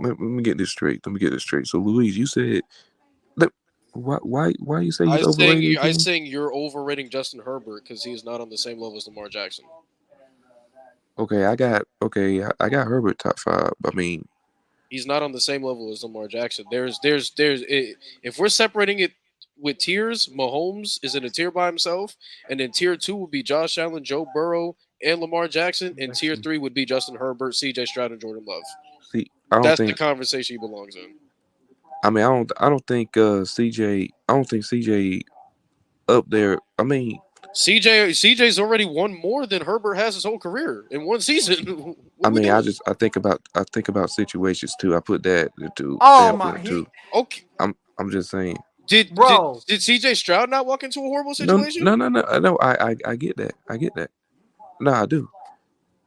let me get this straight. Let me get this straight. So, Louise, you said that why you say he's overrated I again? saying you're overrating Justin Herbert because he is not on the same level as Lamar Jackson. I got Herbert top five. I mean, He's not on the same level as Lamar Jackson. If we're separating it with tiers, Mahomes is in a tier by himself, and then tier two would be Josh Allen, Joe Burrow, and Lamar Jackson, and tier three would be Justin Herbert, C.J. Stroud, and Jordan Love. see, I don't That's the think. conversation he belongs in. I mean, I don't think CJ. I don't think CJ up there. I mean, CJ's already won more than Herbert has his whole career in one season. What are we doing? I think about situations too. I put that into Oh my, standpoint too. Okay, I'm just saying. did did bro. did C.J. Stroud not walk into a horrible No, situation? no, no, no, no. I get that. I get that. No, I do.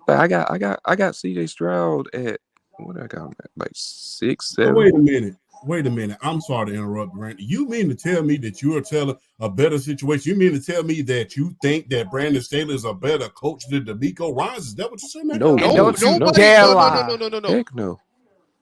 But I got CJ Stroud at what did I got him at? Like six, So seven. wait a minute. I'm sorry to interrupt, Randy. You mean to tell me that you are telling a better situation? You mean to tell me that you think that Brandon Staley is a better coach than D'Amico Ryan's? Is that what you're saying? No, And No, no, don't you no. nobody. dare No, no, no, lie. no, no, no, no. Heck no.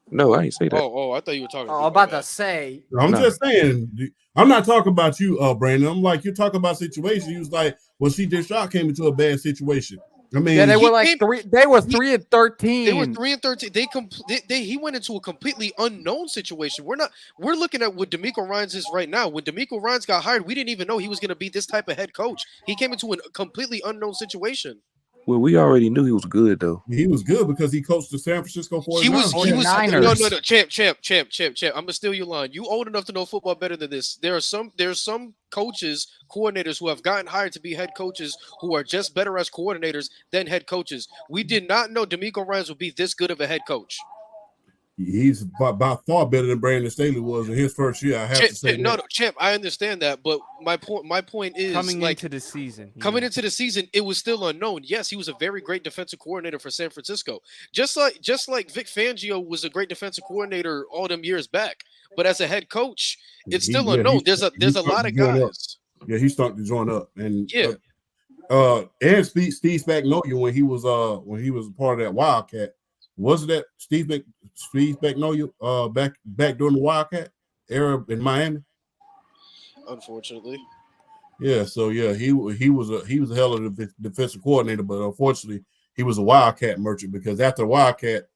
No, I ain't say that. Oh, I thought you were talking to I'm me. My about to bad. say, I'm Nah. just saying. I'm not talking about you, Brandon. I'm like, you're talking about situation. He was like, well, CJ Stroud came into a bad situation. I mean, yeah, they were He like came. three. They were He, 3-13. they were 3-13. He went into a completely unknown situation. We're looking at what D'Amico Ryans is right now. When D'Amico Ryans got hired, we didn't even know he was going to be this type of head coach. He came into a completely unknown situation. Well, we already knew he was good though. he was good because he coached the San Francisco 49ers. He was no, 49ers. champ. I'm gonna steal your line. You old enough to know football better than this. There's some coaches, coordinators who have gotten hired to be head coaches who are just better as coordinators than head coaches. We did not know D'Amico Ryans would be this good of a head coach. He's by far better than Brandon Staley was in his first year. I have to say No, that. no, champ. I understand that, but my point is Coming like into the season. coming into the season, it was still unknown. Yes, he was a very great defensive coordinator for San Francisco. Just like Vic Fangio was a great defensive coordinator all them years back. But as a head coach, it's still unknown. There's a lot of guys. Yeah, he started to join up, and Yeah. And Steve Spagnuolo when he was a part of that Wildcat. Wasn't that Steve Spagnuolo back during the Wildcat era in Miami? Unfortunately. Yeah, so yeah, he was a hell of a defensive coordinator, but unfortunately he was a Wildcat merchant because after the Wildcat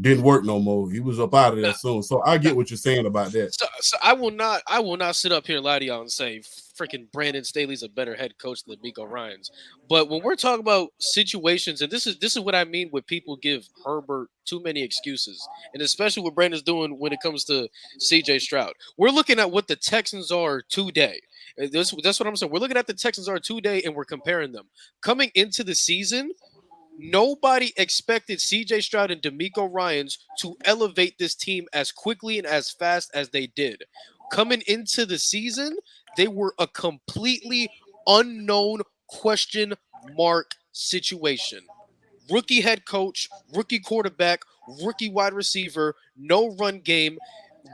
didn't work no more, he was up out of there soon. So I get what you're saying about that. So I will not sit up here and lie to y'all and say freaking Brandon Staley's a better head coach than Miko Ryans. But when we're talking about situations, and this is what I mean when people give Herbert too many excuses, and especially what Brandon's doing when it comes to CJ Stroud. We're looking at what the Texans are today. That's what I'm saying. We're looking at the Texans are today, and we're comparing them. Coming into the season, nobody expected CJ Stroud and D'Amico Ryans to elevate this team as quickly and as fast as they did. Coming into the season, they were a completely unknown question mark situation. Rookie head coach, rookie quarterback, rookie wide receiver, no run game.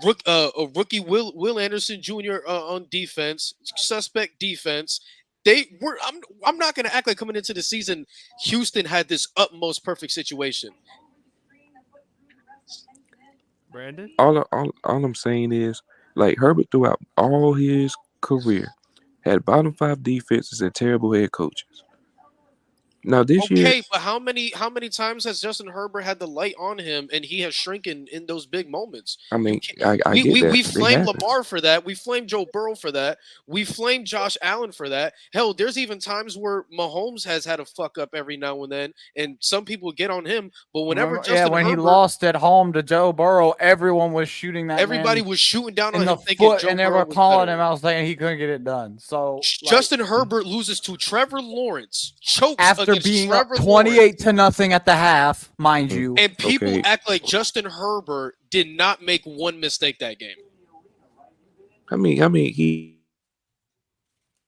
Rookie Will Anderson Jr. On defense, suspect defense. I'm not going to act like coming into the season, Houston had this utmost perfect situation. Brandon? All I'm saying is like Herbert throughout all his career had bottom five defenses and terrible head coaches. Now this year, Okay, but how many times has Justin Herbert had the light on him and he has shrunken in those big moments? I You mean, can't, I get that. we It flame happens. Lamar for that. We flame Joe Burrow for that. We flame Josh Allen for that. Hell, there's even times where Mahomes has had a fuck up every now and then, and some people get on him. But whenever Justin when he Herbert, lost at home to Joe Burrow, everyone was shooting that everybody man was shooting down on in the him, thinking foot, Joe and they Burrow were was calling better. him out saying he couldn't get it done. So Justin Herbert loses to Trevor Lawrence, chokes after against being up Trevor 28-0 at the half, mind you. and people Okay. act like Justin Herbert did not make one mistake that game. I mean, he.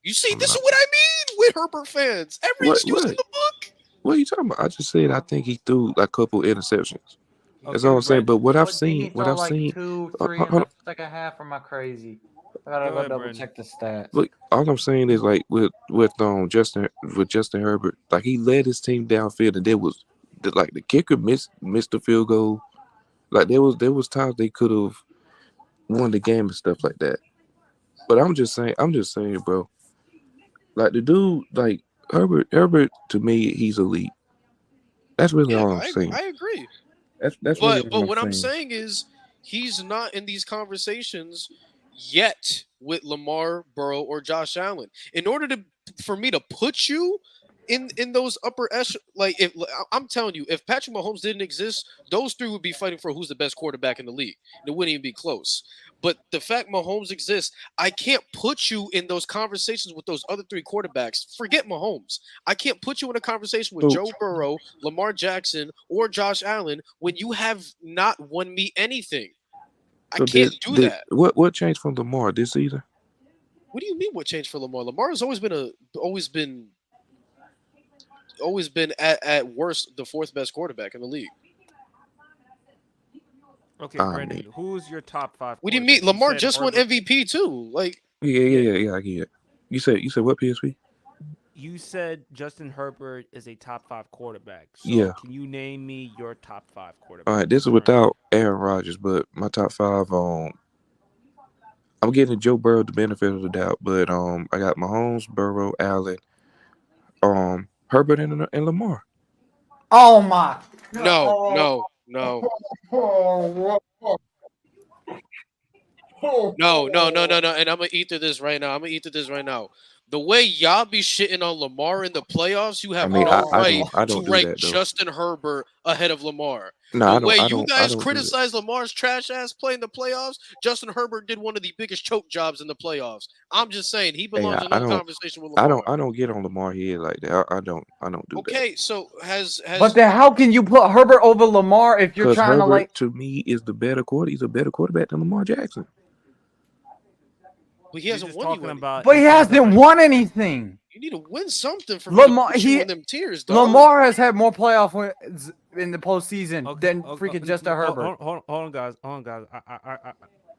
You see, I'm this is not. what I mean with Herbert fans. Every What? excuse in the book. What are you talking about? I just said I think he threw a couple interceptions. That's Okay, all I'm saying. But Brandon. What did he throw like 2, 3 in the second half? Or am I crazy? I gotta Go go ahead, double Brandon. check the stats. look, all I'm saying is like with Justin Herbert, like he led his team downfield, and there was the kicker missed the field goal. Like there was times they could have won the game and stuff like that. But I'm just saying, bro. Like the dude, like Herbert to me, he's elite. That's really Yeah, all I'm saying. I agree. That's really But all I'm what I'm saying. saying is he's not in these conversations yet with Lamar, Burrow, or Josh Allen. In order to for me to put you in those upper like if I'm telling you, if Patrick Mahomes didn't exist, those three would be fighting for who's the best quarterback in the league. And it wouldn't even be close. But the fact Mahomes exists, I can't put you in those conversations with those other three quarterbacks. Forget Mahomes. I can't put you in a conversation with So Joe Burrow, Lamar Jackson, or Josh Allen when you have not won me anything. I so can't did do did that. what changed from Lamar this season? What do you mean? What changed for Lamar? Lamar has always been at worst the fourth best quarterback in the league. Okay, I mean, Brendan, who's your top five What do you mean? quarterbacks? You Lamar said just won Herbert. MVP too. Like yeah, yeah, Yeah, yeah, yeah. I get it. You said what PSP? you said Justin Herbert is a top five quarterback. So, Yeah. can you name me your top five All right. quarterbacks This is currently? without Aaron Rodgers, but my top five. I'm getting Joe Burrow the benefit of the doubt, but I got Mahomes, Burrow, Allen, Herbert, and Lamar. Oh my. no, Oh, no, no. oh, No, no, no, oh. no, no. And I'm gonna eat through this right now. I'm gonna eat through this right now. The way y'all be shitting on Lamar in the playoffs, you I have mean, I, no I right don't I to don't do rank that though. Justin Herbert ahead of Lamar. No, The I don't way I you don't I guys don't do that. criticize Lamar's trash ass play in the playoffs, Justin Herbert did one of the biggest choke jobs in the playoffs. I'm just saying he Hey, belongs in I no don't conversation with I don't Lamar. I don't get on Lamar head like that. I don't do that. Okay, so But has then how can you put Herbert over Lamar if you're Cause trying to Herbert like? to me is the better quarter. He's a better quarterback than Lamar Jackson. but he You're hasn't just won you talking any. about But in he terms of hasn't like won anything. You need to win something for me to Lamar put you he in them tiers, dog. Lamar has had more playoff wins in the postseason okay, than freaking Justin Herbert. hold on, guys. Hold on, guys.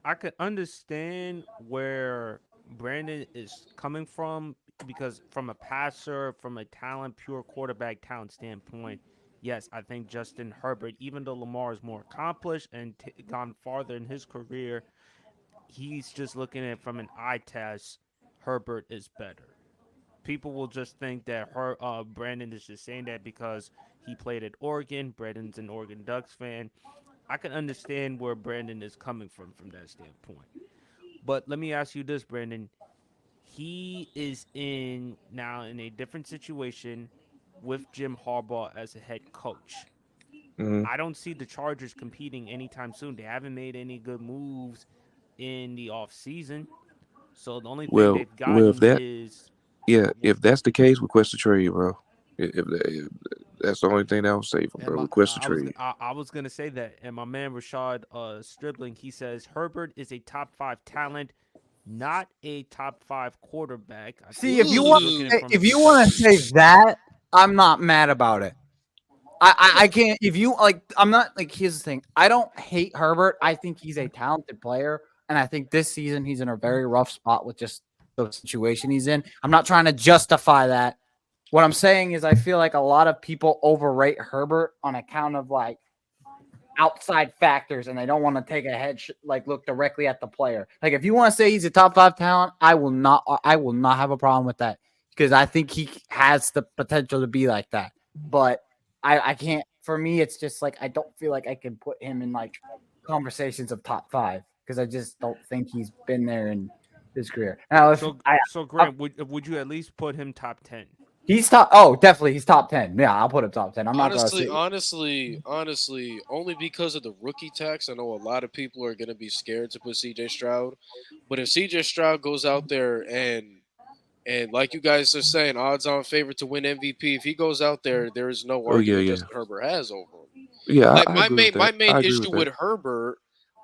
I could understand where Brandon is coming from because from a passer, from a talent, pure quarterback talent standpoint, yes, I think Justin Herbert, even though Lamar is more accomplished and gone farther in his career, he's just looking at it from an eye test. Herbert is better. People will just think that Brandon is just saying that because he played at Oregon. Brandon's an Oregon Ducks fan. I can understand where Brandon is coming from that standpoint. But let me ask you this, Brandon. He is in now in a different situation with Jim Harbaugh as a head coach. Hmm. I don't see the Chargers competing anytime soon. They haven't made any good moves in the offseason. So the only thing Well, they've well, if gotten that is yeah, if that's the case, request a trade, bro. If that's the only thing that was safe, and bro. Request a trade. I was gonna say that, and my man Rashad Stribling, he says Herbert is a top five talent, not a top five quarterback. I think See, he's just looking at it from a if you want to say perspective. that, I'm not mad about it. I can't if you like I'm not like here's the thing. I don't hate Herbert. I think he's a talented player. And I think this season he's in a very rough spot with just the situation he's in. I'm not trying to justify that. What I'm saying is I feel like a lot of people overrate Herbert on account of like outside factors and they don't want to take a like look directly at the player. Like if you want to say he's a top 5 talent, I will not have a problem with that because I think he has the potential to be like that. But I can't for me it's just like I don't feel like I can put him in like conversations of top 5 because I just don't think he's been there in his career. Now if So I Grant, would you at least put him top 10? he's top oh definitely he's top 10. Yeah, I'll put him top 10. I'm not going to Honestly, say honestly, honestly, only because of the rookie tax, I know a lot of people are going to be scared to put CJ Stroud. But if CJ Stroud goes out there and like you guys are saying, odds on favorite to win MVP, if he goes out there, there is no Oh yeah, argument yeah, Justin Herbert has over him. yeah. Like I agree with my that. main I agree with issue that. with Herbert,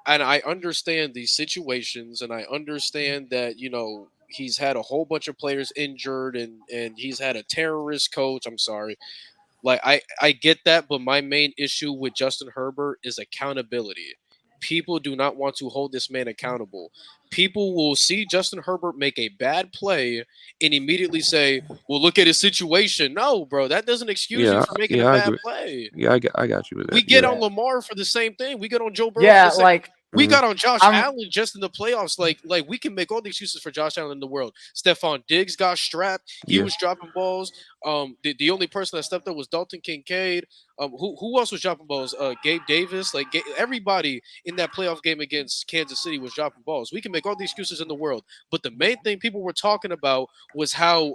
and I understand these situations, and I understand that he's had a whole bunch of players injured, and he's had a terrorist coach. I'm sorry, like I get that, but my main issue with Justin Herbert is accountability. people do not want to hold this man accountable. People will see Justin Herbert make a bad play and immediately say, "Well, look at his situation." No, bro, that doesn't excuse you Yeah, for making a yeah, I bad agree. play. Yeah, I got you with We that. get Yeah. on Yeah. Lamar for the same thing. We get on Joe Burrow for the Yeah, same. like We Mhm. got on Josh I'm Allen just in the playoffs. Like we can make all the excuses for Josh Allen in the world. Stephon Diggs got strapped. He Yeah. was dropping balls. The only person that stepped up was Dalton Kincaid. Who else was dropping balls? Gabe Davis. Like everybody in that playoff game against Kansas City was dropping balls. We can make all the excuses in the world, but the main thing people were talking about was how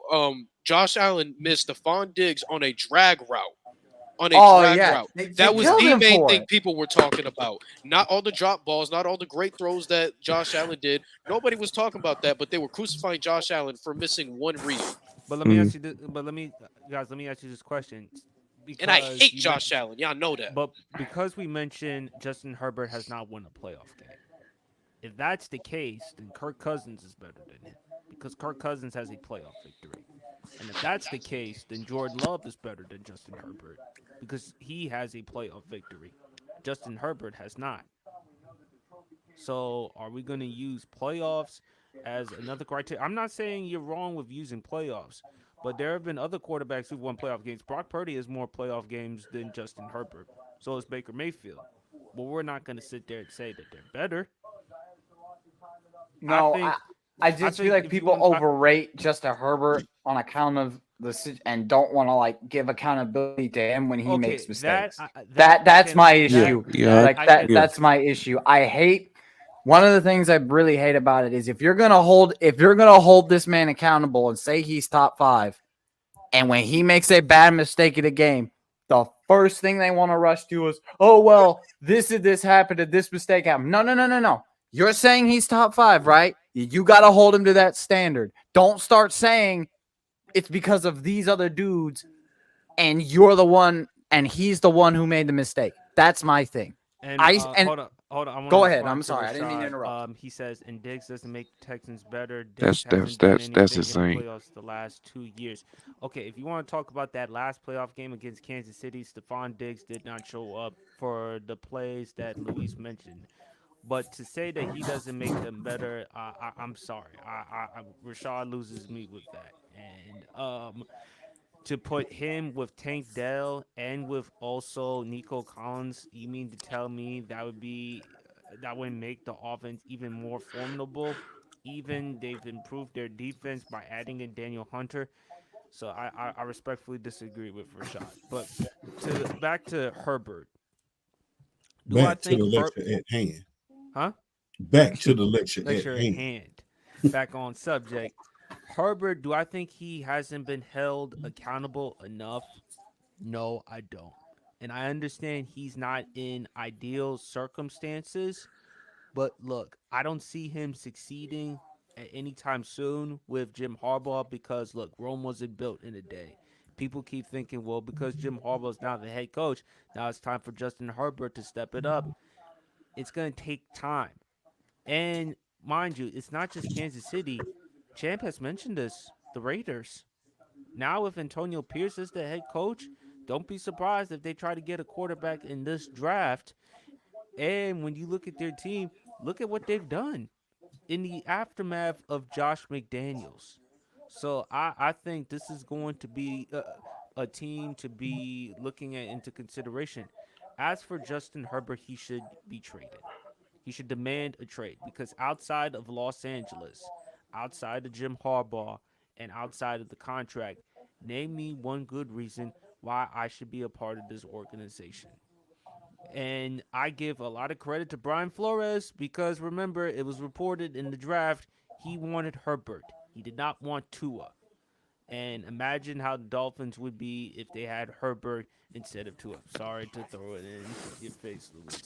Josh Allen missed Stephon Diggs on a drag route on a oh drag yeah, route. they That was killed the him main for thing it. people were talking about. Not all the drop balls, not all the great throws that Josh Allen did. Nobody was talking about that, but they were crucifying Josh Allen for missing one read. But let me Mhm. ask you this. But let me, guys, let me ask you this question, And I because hate Josh Allen. Y'all know that. because we mentioned Justin Herbert has not won a playoff game. If that's the case, then Kirk Cousins is better than him because Kirk Cousins has a playoff victory. And if that's the case, then Jordan Love is better than Justin Herbert because he has a playoff victory. Justin Herbert has not. So are we going to use playoffs as another criteria? I'm not saying you're wrong with using playoffs, but there have been other quarterbacks who've won playoff games. Brock Purdy has more playoff games than Justin Herbert. So is Baker Mayfield. But we're not going to sit there and say that they're better. I No, think I I just feel think like if you people want, overrate Justin Herbert on account of and don't want to like give accountability to him when he makes okay, mistakes. that I That's can my Yeah. that issue. Yeah. that Like I that can Yeah. that's my issue. I hate one of the things I really hate about it is if you're gonna hold this man accountable and say he's top five, and when he makes a bad mistake in a game, the first thing they want to rush to is, oh well, this happened and this mistake happened. No, no, no, no, no. You're saying he's top five, right? You got to hold him to that standard. Don't start saying it's because of these other dudes and you're the one and he's the one who made the mistake. That's my thing. and I and hold on. I want to go ahead. respond I'm to sorry. I didn't mean to Rashad. interrupt. He says, and Diggs doesn't make the Texans better. Diggs That's that's hasn't done that's that's anything in the insane. playoffs the last 2 years. Okay, if you want to talk about that last playoff game against Kansas City, Stephon Diggs did not show up for the plays that Luis mentioned. But to say that he doesn't make them better, I'm sorry. Rashad loses me with that. And to put him with Tank Dell and with also Nico Collins, you mean to tell me that would make the offense even more formidable? Even they've improved their defense by adding in Daniel Hunter. So I respectfully disagree with Rashad. But to back to Herbert, do I Back to think the Herb? lecture at hand. Huh? Back to the lecture at Lecture at hand. hand. Back on subject. Herbert, do I think he hasn't been held accountable enough? No, I don't. And I understand he's not in ideal circumstances, but look, I don't see him succeeding at any time soon with Jim Harbaugh because look, Rome wasn't built in a day. People keep thinking, well, because Jim Harbaugh is now the head coach, now it's time for Justin Herbert to step it up. It's going to take time. And mind you, it's not just Kansas City. Champ has mentioned this, the Raiders. Now, if Antonio Pierce is the head coach, don't be surprised if they try to get a quarterback in this draft. And when you look at their team, look at what they've done in the aftermath of Josh McDaniels. So I think this is going to be a team to be looking at into consideration. As for Justin Herbert, he should be traded. He should demand a trade because outside of Los Angeles, outside of Jim Harbaugh, and outside of the contract, name me one good reason why I should be a part of this organization. And I give a lot of credit to Brian Flores because remember, it was reported in the draft he wanted Herbert. He did not want Tua. And imagine how the Dolphins would be if they had Herbert instead of Tua. Sorry to throw it in your face, Luis.